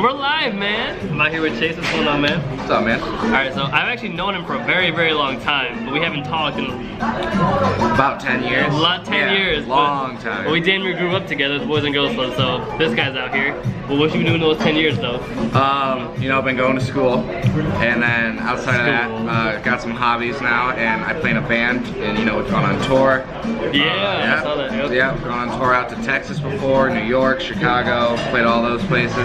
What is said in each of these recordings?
we're live, man. I'm out here with Chase. What's going on, man? What's up, man? Alright, so I've actually known him for a very, very long time, but we haven't talked in about 10 years. 10 years. Long time. But we damn near grew up together as Boys and Girls Club, so this guy's out here. But what you been doing those 10 years, though? You know, I've been going to school, and then outside of that, got some hobbies now, and I play in a band, and you know, we've gone on tour. Yeah, I saw that. Yep. Yeah, we've gone on tour out to Texas before, New York, Chicago, played all those places.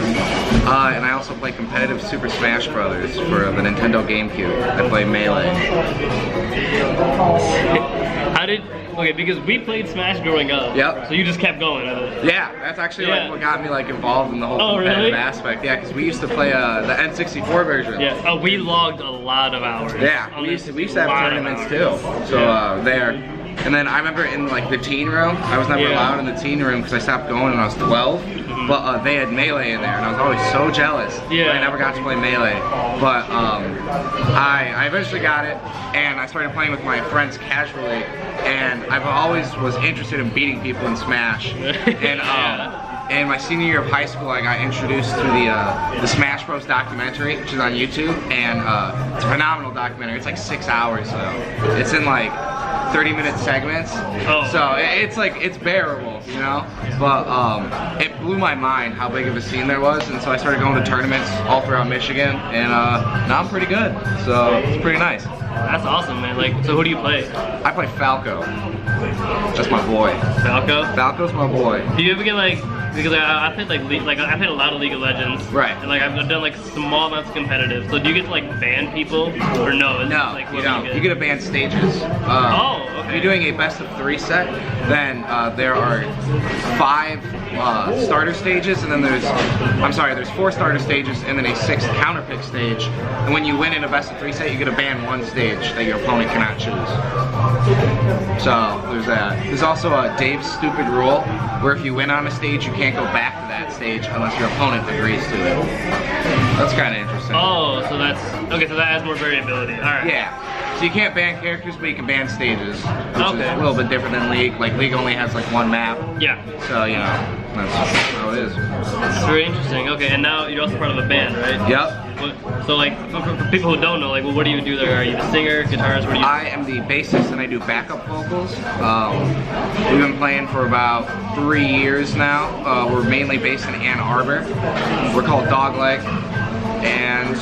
And I also play competitive Super Smash Brothers for the Nintendo GameCube. I play Melee. How did, okay, because we played Smash growing up. Yep. So you just kept going. Yeah, that's actually like what got me like involved in the whole competitive aspect. Yeah, because we used to play the N64 version. Yeah. Oh, we logged a lot of hours. Yeah, we used to have tournaments too. So there. And then I remember in like the teen room, I was never allowed in the teen room because I stopped going when I was 12. But they had Melee in there, and I was always so jealous. Yeah. I never got to play Melee. But I eventually got it, and I started playing with my friends casually. And I've always was interested in beating people in Smash. And in my senior year of high school, I got introduced to the Smash Bros documentary, which is on YouTube, and it's a phenomenal documentary. It's like 6 hours, so it's in like 30-minute segments. So it's like, it's bearable, you know? But it blew my mind how big of a scene there was, and so I started going to tournaments all throughout Michigan, and now I'm pretty good. So it's pretty nice. That's awesome, man. Like, so who do you play? I play Falco. That's my boy. Falco? Falco's my boy. Do you ever get like, because I played I played a lot of League of Legends. Right. And like I've done like small amounts of competitive. So do you get to like ban people or no? No, like, you don't. You get to ban stages. Okay. If you're doing a best of 3 set, then there are 5 starter stages, and then there's 4 starter stages, and then a 6th counter pick stage. And when you win in a best of 3 set, you get to ban 1 stage that your opponent cannot choose. So there's that. There's also a Dave's stupid rule, where if you win on a stage, you can't go back to that stage unless your opponent agrees to it. That's kind of interesting. Oh, so that's okay. So that has more variability. All right. Yeah. So you can't ban characters, but you can ban stages, which is a little bit different than League. Like League only has like 1 map. Yeah. So you know, that's how it is. It's very interesting. Okay, and now you're also part of a band, right? Yep. So like, for people who don't know, like, well, what do you do there? Are you the singer, guitarist? What do you do? I am the bassist, and I do backup vocals. We've been playing for about 3 years now. We're mainly based in Ann Arbor. We're called Dogleg, and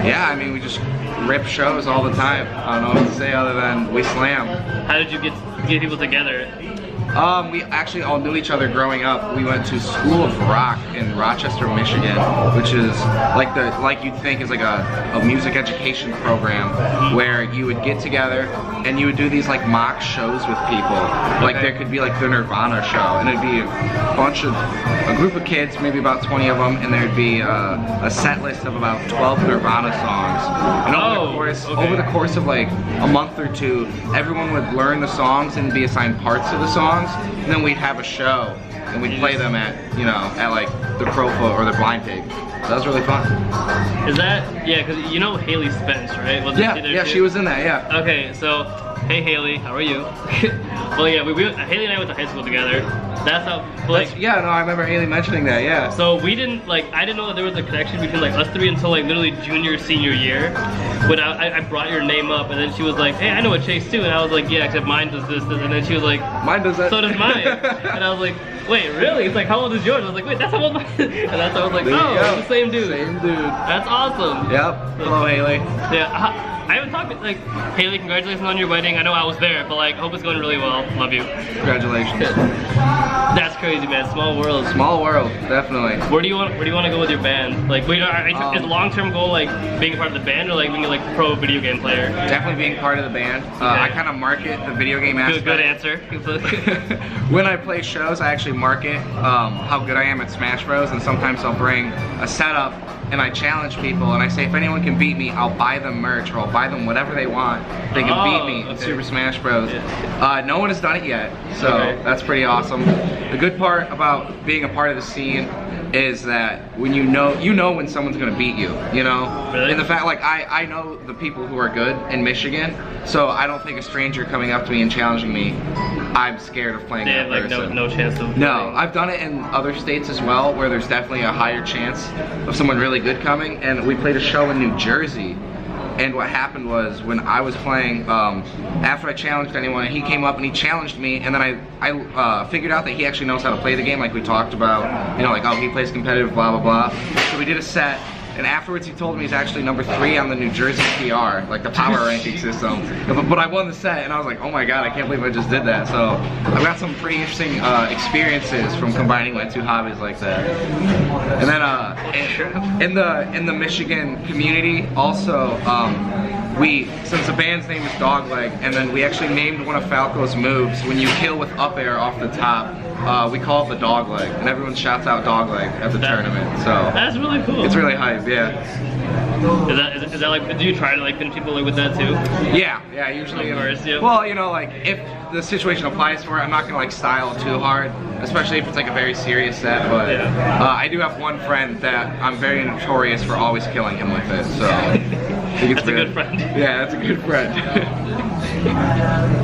yeah, I mean, we just rip shows all the time. I don't know what to say other than we slam. How did you get people together? We actually all knew each other growing up. We went to School of Rock in Rochester, Michigan, which is like you'd think is like a music education program where you would get together and you would do these like mock shows with people. Like there could be like the Nirvana show, and it'd be a group of kids, maybe about 20 of them, and there'd be a set list of about 12 Nirvana songs. And over the course of like a month or 2, everyone would learn the songs and be assigned parts of the songs. And then we'd have a show, and we'd play them at like the Crowfoot or the Blind Pig. So that was really fun. Is that, yeah, because you know Haley Spence, right? Yeah, she was in that, yeah. Okay, so, hey Haley, how are you? Well, yeah, Haley and I went to high school together. That's how, like... yeah, no, I remember Haley mentioning that, yeah. So we didn't, like, I didn't know that there was a connection between, like, us 3 until, like, literally junior, senior year. When I brought your name up, and then she was like, hey, I know a Chase too. And I was like, yeah, except mine does this, and then she was like... Mine does that. So does mine. And I was like, wait, really? It's like, how old is yours? I was like, wait, that's how old mine is. And that's how I was like, oh, it's the same dude. Same dude. That's awesome. Yep. Hello, Haley. Yeah. I haven't talked to, like, Haley, congratulations on your wedding. I know I was there, but like, hope it's going really well. Love you. Congratulations. That's crazy, man. Small world. Small world, definitely. Where do you want to go with your band? Like, is long-term goal like being a part of the band, or like being like pro video game player? Definitely being part of the band. I kind of market the video game aspect. Good answer. When I play shows, I actually market how good I am at Smash Bros. And sometimes I'll bring a setup and I challenge people, and I say if anyone can beat me, I'll buy them merch, or I'll buy them whatever they want. They can beat me in Super Smash Bros. No one has done it yet, so that's pretty awesome. The good part about being a part of the scene is that when you know when someone's gonna beat you, you know? Really? And the fact, like, I know the people who are good in Michigan, so I don't think a stranger coming up to me and challenging me, I'm scared of playing that person. Like no chance of No, I've done it in other states as well, where there's definitely a higher chance of someone really good coming, and we played a show in New Jersey. And what happened was, when I was playing, after I challenged anyone, he came up and he challenged me, and then I figured out that he actually knows how to play the game, like we talked about, you know, like, oh, he plays competitive, blah, blah, blah. So we did a set, and afterwards he told me he's actually number 3 on the New Jersey PR, like the power ranking system. But I won the set, and I was like, oh my god, I can't believe I just did that. So I've got some pretty interesting experiences from combining my 2 hobbies like that. And then in the Michigan community, also, since the band's name is Dogleg, and then we actually named one of Falco's moves, when you kill with up air off the top, we call it the Dogleg, and everyone shouts out Dogleg at the tournament. So that's really cool. It's really hype, yeah. Is that like, do you try to like finish people like with that too? Yeah, usually. Of course, yeah. Well, you know, like, if the situation applies for it, I'm not gonna like style too hard, especially if it's like a very serious set. But I do have one friend that I'm very notorious for always killing him with it. So that's a good friend. Yeah, that's a good friend.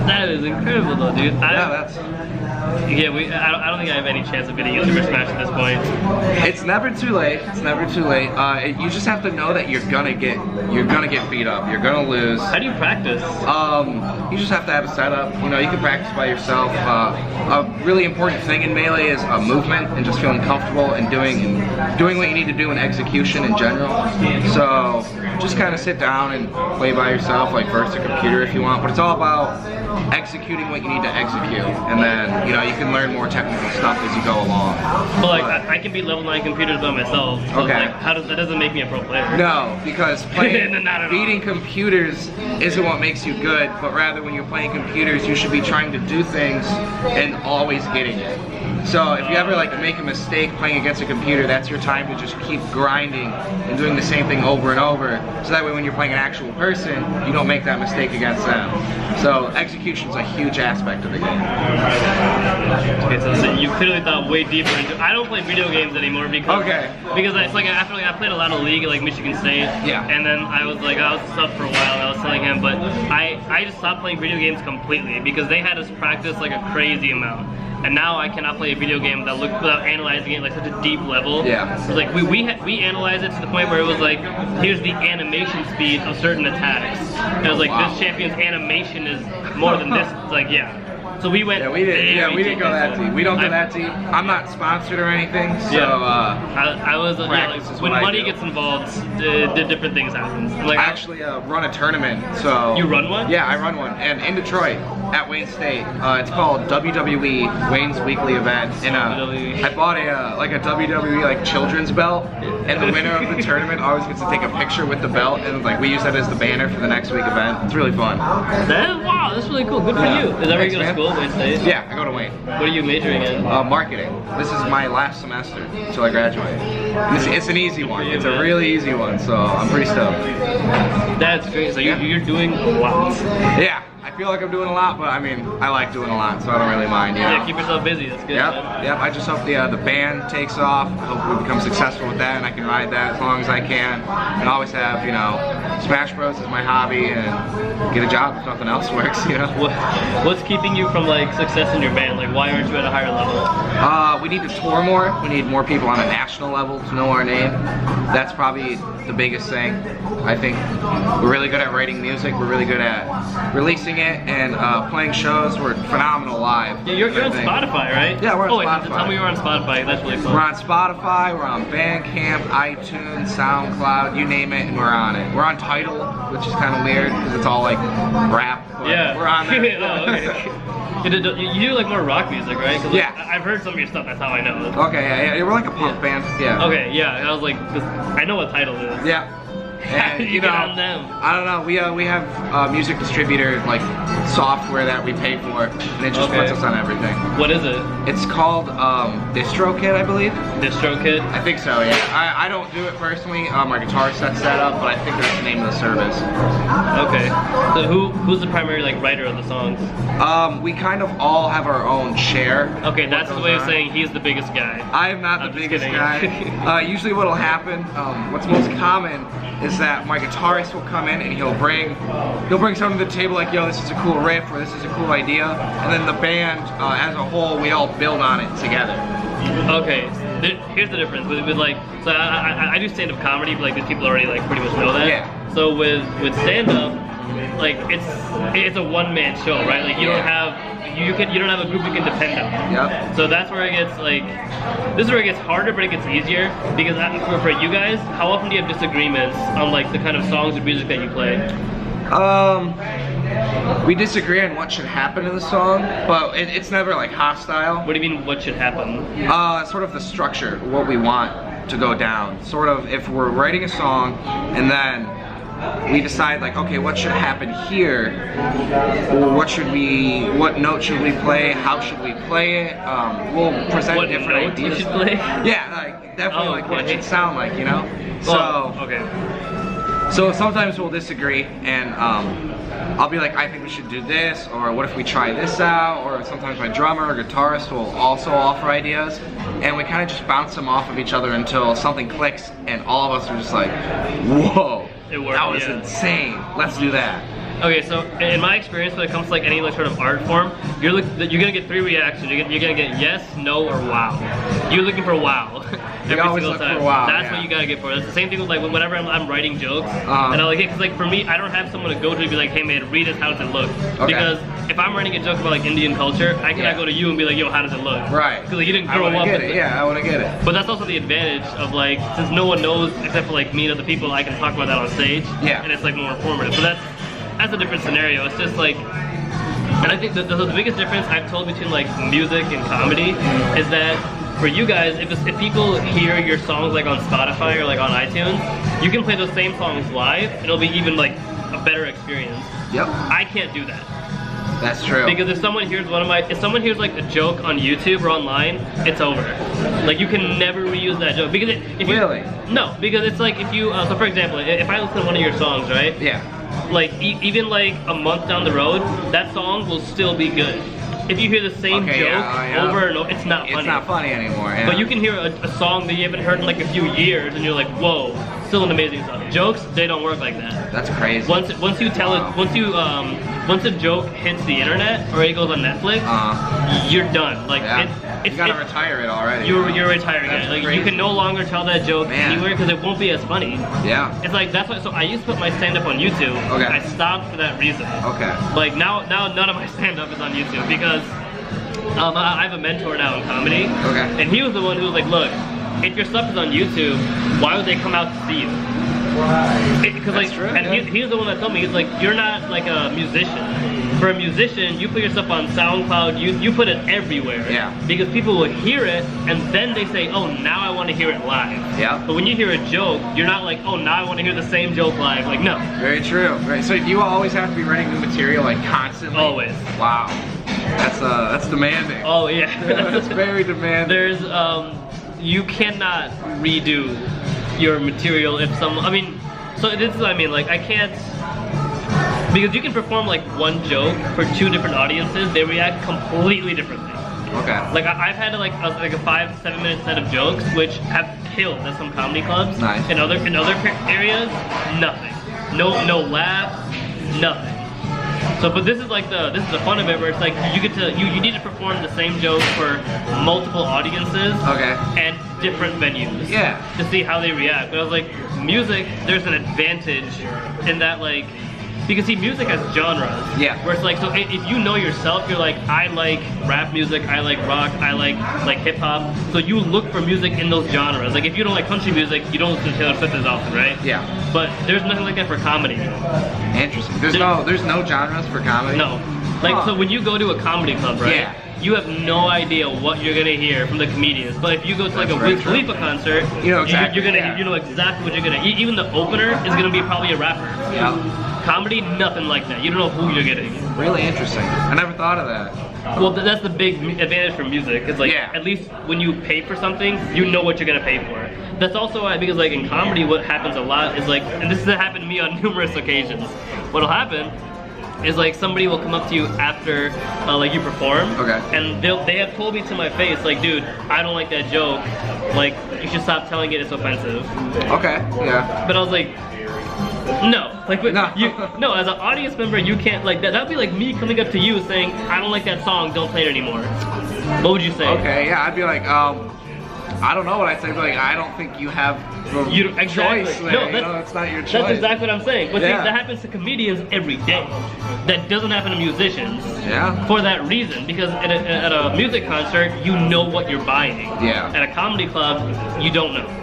That is incredible, though, dude. Yeah, I don't think I have any chance of getting into Super Smash at this point. It's never too late. It's never too late. You just have to know that you're gonna get beat up. You're gonna lose. How do you practice? You just have to have a setup. You know, you can practice by yourself. A really important thing in Melee is movement and just feeling comfortable and doing what you need to do in execution in general. So just kind of sit down and play by yourself, like versus a computer if you want. But it's all about executing what you need to execute, and then, you know, you can learn more technical stuff as you go along. But like, I can beat level 9 computers by myself. So okay. Like, that doesn't make me a pro player. No, because beating computers isn't what makes you good, but rather when you're playing computers, you should be trying to do things and always getting it. So if you ever like make a mistake playing against a computer, that's your time to just keep grinding and doing the same thing over and over. So that way when you're playing an actual person, you don't make that mistake against them. So execution's a huge aspect of the game. Okay, so you clearly thought way deeper into. I don't play video games anymore because it's like after I played a lot of League at like Michigan State. Yeah. And then I was sub for a while. And I was telling him, but I just stopped playing video games completely because they had us practice like a crazy amount. And now I cannot play a video game without analyzing it like such a deep level. Yeah. It's like we analyzed it to the point where it was like, here's the animation speed of certain attacks. And it was like, this champion's animation is more than this. It's like, yeah. So we went. Yeah, we didn't go that deep. We don't go that deep. I'm not sponsored or anything, so I was like, when money gets involved, different things happen. Like, I actually run a tournament. So you run one? Yeah, I run one, and in Detroit at Wayne State. It's called WWE Wayne's Weekly Event, and I bought a WWE like children's belt, and the winner of the tournament always gets to take a picture with the belt, and like we use that as the banner for the next week event. It's really fun. Wow, that's really cool. Good for you. Is that where you go to school? Wayne State? Yeah, I go to Wayne. What are you majoring in? Marketing. This is my last semester until I graduate. It's an easy one. It's a really easy one, so I'm pretty stoked. That's great. So you're doing a lot. Yeah. I feel like I'm doing a lot, but I mean, I like doing a lot, so I don't really mind. You know? Yeah, keep yourself busy. That's good. Yep. I just hope the band takes off. I hope we become successful with that, and I can ride that as long as I can. And always have, you know, Smash Bros is my hobby, and get a job if nothing else works. You know. What's keeping you from like success in your band? Like, why aren't you at a higher level? We need to tour more. We need more people on a national level to know our name. That's probably the biggest thing. I think we're really good at writing music. We're really good at releasing it and playing shows. We're phenomenal live. Yeah, you're on Spotify, right? Yeah, we're on Spotify. Tell me you're on Spotify. That's really cool. We're on Spotify. We're on Bandcamp, iTunes, SoundCloud, you name it, and we're on it. We're on Tidal, which is kind of weird because it's all like rap. Yeah. We're on there. Oh, okay. You do like more rock music, right? Like, yeah. I've heard some of your stuff. That's how I know. Okay, yeah. We're like a punk band. Yeah. Okay, yeah. I was like, I know what Tidal is. Yeah. And you know, on them? I don't know. We have music distributor like software that we pay for, and it just puts us on everything. What is it? It's called DistroKid, I believe. DistroKid? I think so. Yeah. I don't do it personally. My guitar set's set up, but I think that's the name of the service. Okay. So who's the primary like writer of the songs? We kind of all have our own share. Okay, that's the way of saying he's the biggest guy. I am not the biggest guy. Usually what'll happen, what's most common is that my guitarist will come in and he'll bring something to the table like, yo, this is a cool riff or this is a cool idea, and then the band as a whole, we all build on it together. Okay, here's the difference with like, so I do stand-up comedy, but like these people already like pretty much know that. Yeah. So with stand-up, like it's a one-man show, right? Like you don't have you don't have a group you can depend on. Yep. So that's where it gets like, this is where it gets harder, but it gets easier because for you guys, how often do you have disagreements on like the kind of songs or music that you play? We disagree on what should happen in the song, but it's never like hostile. What do you mean, what should happen? Sort of the structure, what we want to go down. Sort of if we're writing a song and then we decide like, okay, what should happen here? Or what note should we play? How should we play it? We'll present What different note ideas. you should play? Yeah, like definitely like what it okay. should sound like, you know? Oh, So okay. So sometimes we'll disagree, and I'll be like, I think we should do this, or what if we try this out, or sometimes my drummer or guitarist will also offer ideas, and we kind of just bounce them off of each other until something clicks, and all of us are just like, whoa, It worked, that was yeah. insane, let's do that. Okay, so in my experience, when it comes to like any like sort of art form, you're gonna get three reactions. You're gonna get yes, no, or wow. You're looking for wow every always single look time. for wow, That's yeah. what you gotta get for. That's the same thing with like whenever I'm writing jokes, Uh-huh. and I like it because like for me, I don't have someone to go to and be like, hey man, read this. How does it look? Okay. Because if I'm writing a joke about like Indian culture, I cannot Yeah. go to you and be like, yo, how does it look? Right. Because like, you didn't I grow wanna up get with it, yeah, I want to get it. But that's also the advantage of like, since no one knows except for like me and other people, I can talk about that on stage. Yeah. And it's like more informative. So that's a different scenario. It's just like, and I think the biggest difference I've told between like music and comedy is that for you guys, if people hear your songs like on Spotify or like on iTunes, you can play those same songs live and it'll be even like a better experience. Yep. I can't do that. That's true. Because if someone hears if someone hears like a joke on YouTube or online, it's over. Like you can never reuse that joke because if you, Really? No, because it's like if you so for example, if I listen to one of your songs, right? Yeah. Like even like a month down the road, that song will still be good. If you hear the same Okay, joke yeah. over and over, it's not funny. It's not funny anymore, yeah. But you can hear a song that you haven't heard in like a few years, and you're like, whoa, still an amazing song. Jokes, they don't work like that. That's crazy. Once you tell Wow. it, once a joke hits the internet or it goes on Netflix, you're done. Like Yeah. You gotta retire it already. You're retiring That's it. Like crazy. you can no longer tell that joke Man. anywhere because it won't be as funny. Yeah. It's like that's why. So I used to put my stand up on YouTube. Okay. I stopped for that reason. Okay. Like now none of my stand up is on YouTube because I have a mentor now in comedy. Okay. And he was the one who was like, look, if your stuff is on YouTube, why would they come out to see you? Because like, true, and yeah. he's the one that told me, he's like, you're not like a musician. For a musician, you put your stuff on SoundCloud, you put it everywhere. Yeah. Because people will hear it, and then they say, oh, now I want to hear it live. Yeah. But when you hear a joke, you're not like, oh, now I want to hear the same joke live. Like, no. Very true. Right. So you always have to be writing new material like constantly? Always. Wow. That's demanding. Oh, yeah. That's very demanding. There's, you cannot redo your material if someone, I mean, so this is what I mean, like, I can't, because you can perform like one joke for two different audiences, they react completely differently. Okay. Like I've had like a 5 to 7 minute set of jokes which have killed at some comedy clubs. Nice. In other areas, nothing. No laughs, nothing. So, but this is the fun of it, where it's like you get to you need to perform the same joke for multiple audiences. Okay. And different venues. Yeah. To see how they react. But I was like, music, there's an advantage in that, like, because see, music has genres. Yeah. Where it's like, so if you know yourself, you're like, I like rap music, I like rock, I like hip hop. So you look for music in those genres. Like if you don't like country music, you don't listen to Taylor Swift as often, right? Yeah. But there's nothing like that for comedy. Interesting. There's no genres for comedy? No. Like, Huh. so when you go to a comedy club, right? Yeah. you have no idea what you're gonna hear from the comedians. But if you go to like a Wiz Khalifa concert, you know exactly, you know exactly what you're gonna. Even the opener is gonna be probably a rapper. Yeah. Comedy, nothing like that. You don't know who you're getting. Really interesting. I never thought of that. Well, that's the big advantage for music. It's like, at least when you pay for something, you know what you're gonna pay for. That's also why, because like in comedy, what happens a lot is like, and this has happened to me on numerous occasions. What'll happen is like somebody will come up to you after like you perform, and they have told me to my face, like, dude, I don't like that joke. Like, you should stop telling it, it's offensive. Okay, yeah. But I was like, no, like, no, as an audience member, you can't, like, that'd be like me coming up to you saying, I don't like that song, don't play it anymore. What would you say? Okay, yeah, I'd be like, I don't know what I'd say, but like, I don't think you have the choice there. No, that's not your choice. That's exactly what I'm saying. But see, that happens to comedians every day. That doesn't happen to musicians. Yeah. For that reason, because at a music concert, you know what you're buying. Yeah. At a comedy club, you don't know.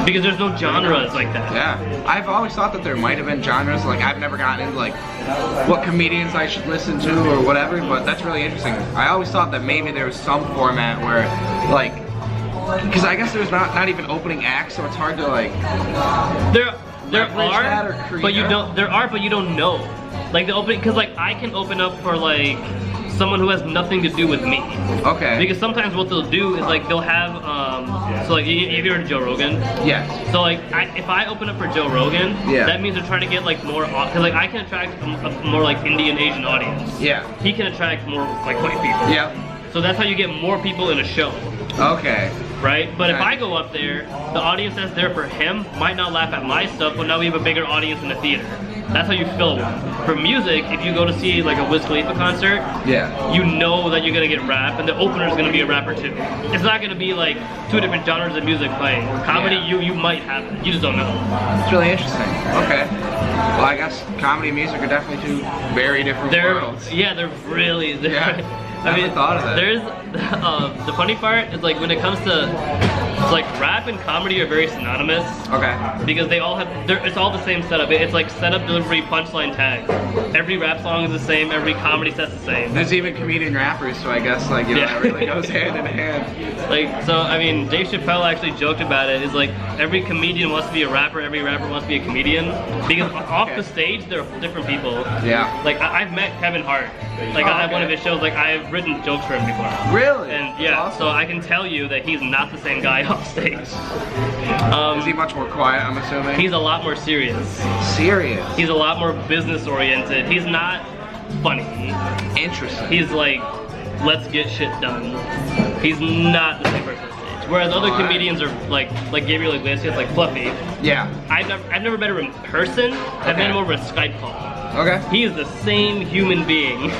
Because there's no genres like that. Yeah. I've always thought that there might have been genres. Like, I've never gotten into like what comedians I should listen to or whatever, but that's really interesting. I always thought that maybe there was some format where, like, because I guess there's not even opening acts, so it's hard to like. There are, but you don't. There are, but you don't know. Like the opening, because like I can open up for like someone who has nothing to do with me. Okay. Because sometimes what they'll do is like they'll have so like if you're Joe Rogan. Yes. So like if I open up for Joe Rogan, that means they're trying to get like more, because like I can attract a more like Indian Asian audience. Yeah. He can attract more like white people. Yeah. So that's how you get more people in a show. Okay. Right? But if I go up there, the audience that's there for him might not laugh at my stuff, but now we have a bigger audience in the theater. That's how you fill it. For music, if you go to see like a Wiz Khalifa concert, you know that you're gonna get rap, and the opener is gonna be a rapper too. It's not gonna be like two different genres of music playing. Comedy, you might have it. You just don't know. It's really interesting. Okay. Well, I guess comedy and music are definitely two very different worlds. Yeah, they're really. I mean, thought of that. There's the funny part is like when it comes to like rap and comedy are very synonymous. Okay. Because they all have, it's all the same setup. It's like setup, delivery, punchline, tag. Every rap song is the same. Every comedy set's the same. There's even comedian rappers, so I guess like that really goes hand in hand. Like so, I mean, Dave Chappelle actually joked about it. Is like every comedian wants to be a rapper. Every rapper wants to be a comedian. Because off the stage, they're different people. Yeah. Like I've met Kevin Hart. Like I have one of his shows. Like I've written jokes for him before. Really? And yeah, so I can tell you that he's not the same guy off stage. Is he much more quiet, I'm assuming? He's a lot more serious. Serious? He's a lot more business oriented. He's not funny. Interesting. He's like, let's get shit done. He's not the same person on stage. Whereas other comedians are like Gabriel Iglesias, like fluffy. Yeah. I've never met him in person. I've met him over a Skype call. Okay. He is the same human being.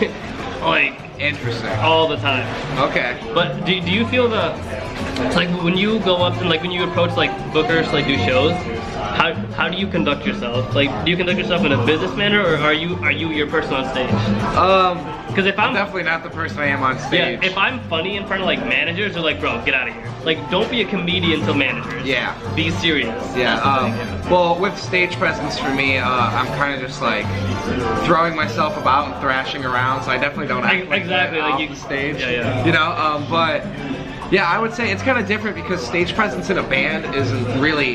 Like, interesting. All the time. Okay. But do you feel it's like when you go up and like when you approach like bookers to like do shows, how do you conduct yourself? Like, do you conduct yourself in a business manner, or are you your person on stage? Because if I'm definitely not the person I am on stage. Yeah, if I'm funny in front of like managers, they're like, bro, get out of here. Like, don't be a comedian to managers. Yeah. Be serious. Yeah. Well, with stage presence for me, I'm kind of just like throwing myself about and thrashing around, so I definitely don't act like exactly that like off the stage. Yeah. You know, but. Yeah, I would say it's kind of different because stage presence in a band isn't really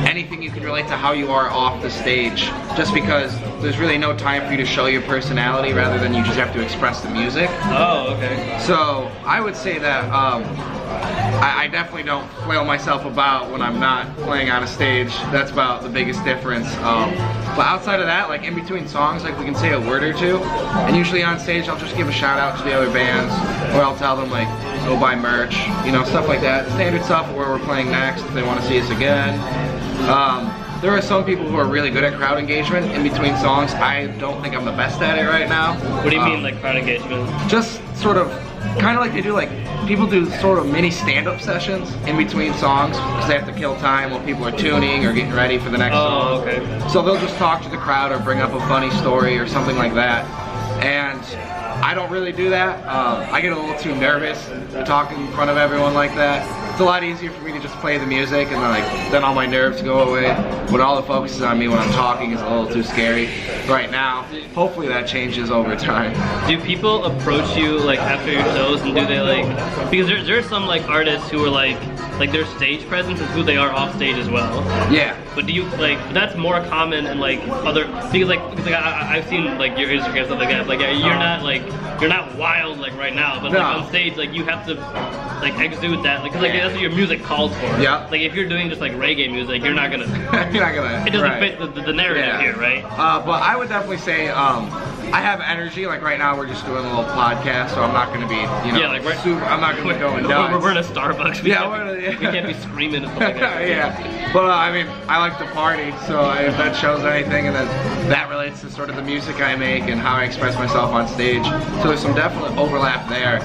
anything you can relate to how you are off the stage, just because there's really no time for you to show your personality rather than you just have to express the music. Oh, okay. So I would say that I definitely don't flail myself about when I'm not playing on a stage. That's about the biggest difference. But outside of that, like in between songs, like we can say a word or two, and usually on stage I'll just give a shout out to the other bands, or I'll tell them like, go buy merch, you know, stuff like that. Standard stuff where we're playing next, if they want to see us again. There are some people who are really good at crowd engagement in between songs. I don't think I'm the best at it right now. What do you mean, like crowd engagement? Just sort of, kind of like they do, like, people do sort of mini stand-up sessions in between songs because they have to kill time while people are tuning or getting ready for the next song. Oh, okay. So they'll just talk to the crowd or bring up a funny story or something like that. And I don't really do that. I get a little too nervous talking in front of everyone like that. it's a lot easier for me to just play the music and then all my nerves go away. When all the focus is on me when I'm talking is a little too scary right now. Hopefully that changes over time. Do people approach you like after your shows, and do they like, because there's some like artists who are like their stage presence is who they are off stage as well. Yeah. But do you like, that's more common in like other, because I've seen like your Instagram and stuff like that. Like you're not wild like right now, but like on stage like you have to like exude that, like, cause like that's what your music calls for. Yeah. Like if you're doing just like reggae music, you're not gonna. You're not gonna. It doesn't fit the narrative here, right? But I would definitely say I have energy. Like right now, we're just doing a little podcast, so I'm not gonna be, you know, like I'm not gonna be going nuts. We're in a Starbucks. We can't be screaming at like that. Yeah. But I mean, I like to party, so if that shows anything, and then that relates to sort of the music I make and how I express myself on stage. So there's some definite overlap there.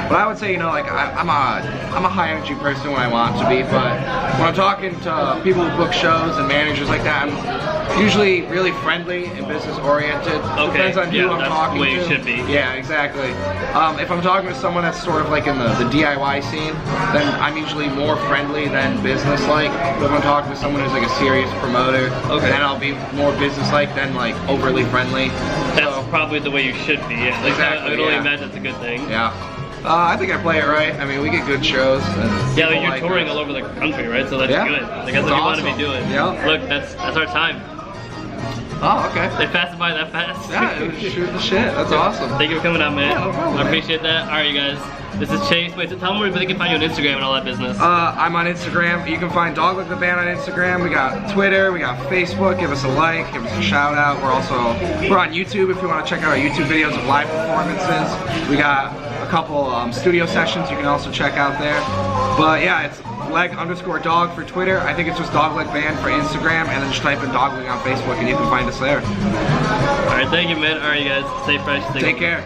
But I would say, you know, like I'm a high energy person when I want to be, but when I'm talking to people who book shows and managers like that, I'm usually really friendly and business oriented. Okay. Depends on who I'm talking to. That's the way it should be. Yeah, exactly. If I'm talking to someone that's sort of like in the DIY scene, then I'm usually more friendly than business-like. But if I'm talking to someone who's like a serious promoter, then I'll be more business-like than like overly friendly. That's probably the way you should be. Yeah. Like, exactly. I can only imagine it's a good thing. Yeah. I think I play it right. I mean, we get good shows. And yeah, like you're touring all over the country, right? So that's good. Like that's what you want to be doing. Yeah. Look, that's our time. Oh, okay. They passed by that fast. Yeah, it was shoot the shit. That's awesome. Thank you for coming out, man. Yeah, no problem, I appreciate that. All right, you guys. This is Chase. Wait, so tell them where they can find you on Instagram and all that business. I'm on Instagram. You can find Dogleg the band on Instagram. We got Twitter. We got Facebook. Give us a like. Give us a shout out. We're on YouTube if you want to check out our YouTube videos of live performances. We got a couple studio sessions you can also check out there. But yeah, it's leg_dog for Twitter. I think it's just Dogleg band for Instagram, and then just type in Dogleg on Facebook and you can find us there. All right, thank you, man. All right, you guys, stay fresh. Take care.